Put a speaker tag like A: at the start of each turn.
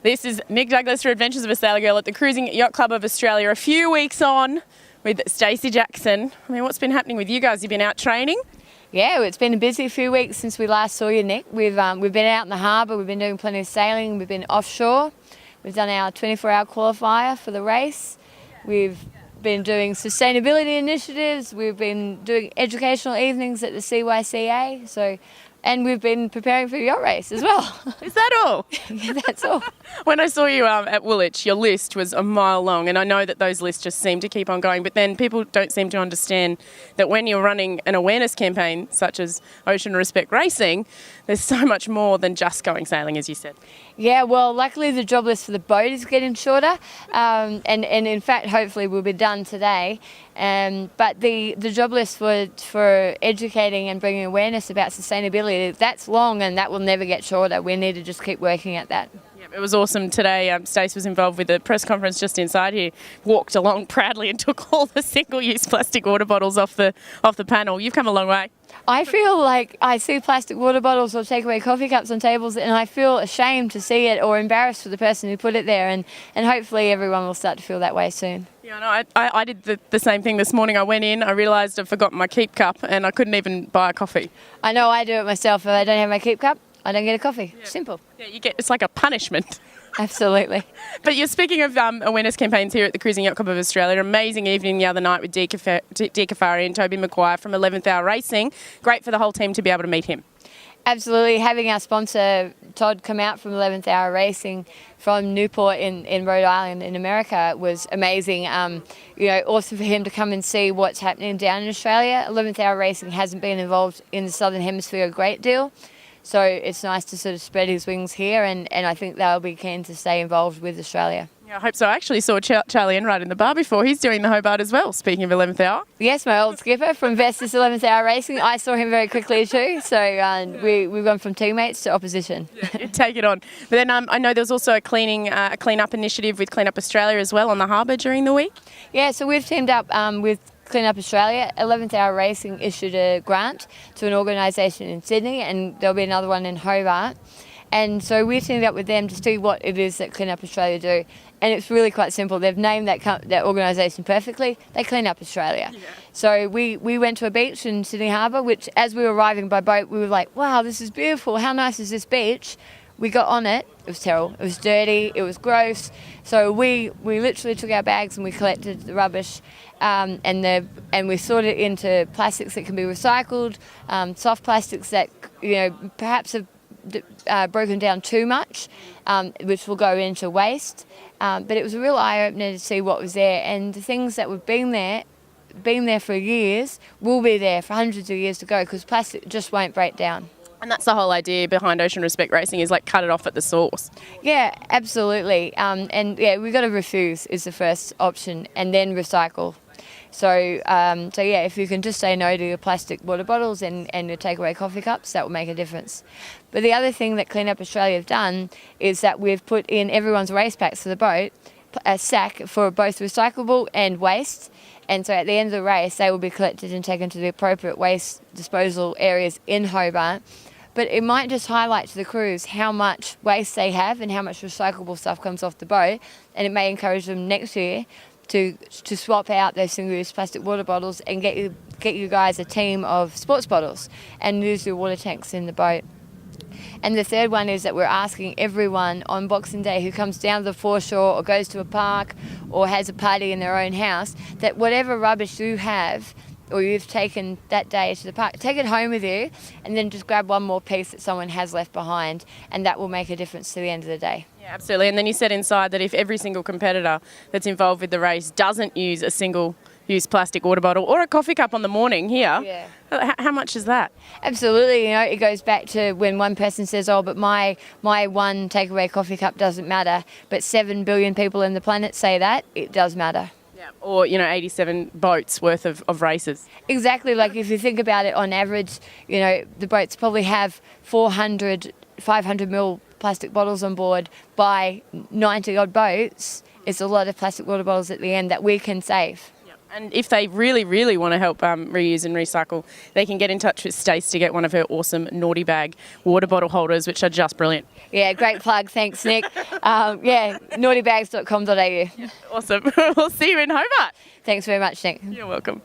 A: This is Nick Douglas for Adventures of a Sailor Girl at the Cruising Yacht Club of Australia. A few weeks on with Stacey Jackson. I mean, what's been happening with you guys? You've been out training?
B: Yeah, it's been a busy few weeks since we last saw you, Nick. We've been out in the harbour, we've been doing plenty of sailing, we've been offshore. We've done our 24-hour qualifier for the race. We've been doing sustainability initiatives. We've been doing educational evenings at the CYCA. And we've been preparing for the yacht race as well.
A: Is that all?
B: Yeah, that's all.
A: When I saw you at Woolwich, your list was a mile long, and I know that those lists just seem to keep on going, but then people don't seem to understand that when you're running an awareness campaign such as Ocean Respect Racing, there's so much more than just going sailing, as you said.
B: Yeah, well, luckily the job list for the boat is getting shorter, and in fact, hopefully we'll be done today. But the job list for educating and bringing awareness about sustainability, that's long and that will never get shorter. We need to just keep working at that.
A: It was awesome today. Stacey was involved with a press conference just inside here, walked along proudly and took all the single-use plastic water bottles off the panel. You've come a long way.
B: I feel like I see plastic water bottles or takeaway coffee cups on tables and I feel ashamed to see it or embarrassed for the person who put it there, and hopefully everyone will start to feel that way soon.
A: Yeah, no, I did the same thing this morning. I went in, I realised I'd forgotten my keep cup and I couldn't even buy a coffee.
B: I know, I do it myself. If I don't have my keep cup, I don't get a coffee.
A: Yeah.
B: Simple.
A: Yeah, it's like a punishment.
B: Absolutely.
A: But you're speaking of awareness campaigns here at the Cruising Yacht Club of Australia. An amazing evening the other night with Dee Kafari and Toby Maguire from 11th Hour Racing. Great for the whole team to be able to meet him.
B: Absolutely. Having our sponsor Todd come out from 11th Hour Racing from Newport in Rhode Island in America was amazing. Also for him to come and see what's happening down in Australia. 11th Hour Racing hasn't been involved in the Southern Hemisphere a great deal. So it's nice to sort of spread his wings here, and I think they'll be keen to stay involved with Australia.
A: Yeah, I hope so. I actually saw Charlie Enright in the bar before. He's doing the Hobart as well, speaking of 11th Hour.
B: Yes, my old skipper from Vestas 11th Hour Racing. I saw him very quickly too, so we've gone from teammates to opposition.
A: Yeah, take it on. But then I know there was also a clean-up initiative with Clean Up Australia as well on the harbour during the week.
B: Yeah, so we've teamed up with Clean Up Australia. 11th Hour Racing issued a grant to an organisation in Sydney, and there'll be another one in Hobart. And so we've teamed up with them to see what it is that Clean Up Australia do. And it's really quite simple. They've named that organisation perfectly. They clean up Australia. Yeah. So we went to a beach in Sydney Harbour, which as we were arriving by boat, we were like, wow, this is beautiful. How nice is this beach? We got on it. It was terrible. It was dirty. It was gross. So we literally took our bags and we collected the rubbish, and we sorted it into plastics that can be recycled, soft plastics that perhaps have broken down too much, which will go into waste. But it was a real eye-opener to see what was there, and the things that have been there for years will be there for hundreds of years to go, because plastic just won't break down.
A: And that's the whole idea behind Ocean Respect Racing, is like cut it off at the source.
B: Yeah, absolutely. We've got to refuse is the first option, and then recycle. So if you can just say no to your plastic water bottles and your takeaway coffee cups, that will make a difference. But the other thing that Clean Up Australia have done is that we've put in everyone's race packs for the boat a sack for both recyclable and waste. And so at the end of the race, they will be collected and taken to the appropriate waste disposal areas in Hobart. But it might just highlight to the crews how much waste they have and how much recyclable stuff comes off the boat, and it may encourage them next year to swap out those single-use plastic water bottles and get you guys a team of sports bottles and use your water tanks in the boat. And the third one is that we're asking everyone on Boxing Day who comes down to the foreshore or goes to a park or has a party in their own house, that whatever rubbish you have or you've taken that day to the park, take it home with you, and then just grab one more piece that someone has left behind, and that will make a difference to the end of the day.
A: Yeah, absolutely. And then you said inside that if every single competitor that's involved with the race doesn't use a single-use plastic water bottle or a coffee cup on the morning here, yeah. How much is that?
B: Absolutely. It goes back to when one person says, oh, but my one takeaway coffee cup doesn't matter, but 7 billion people on the planet say that, it does matter.
A: Yeah. Or, 87 boats worth of races. Exactly.
B: Like if you think about it, on average, the boats probably have 500 mil plastic bottles on board by 90 odd boats. It's a lot of plastic water bottles at the end that we can save.
A: And if they really, really want to help reuse and recycle, they can get in touch with Stacey to get one of her awesome Naughty Bag water bottle holders, which are just brilliant.
B: Yeah, great plug. Thanks, Nick. Naughtybags.com.au.
A: Awesome. We'll see you in Hobart.
B: Thanks very much, Nick.
A: You're welcome.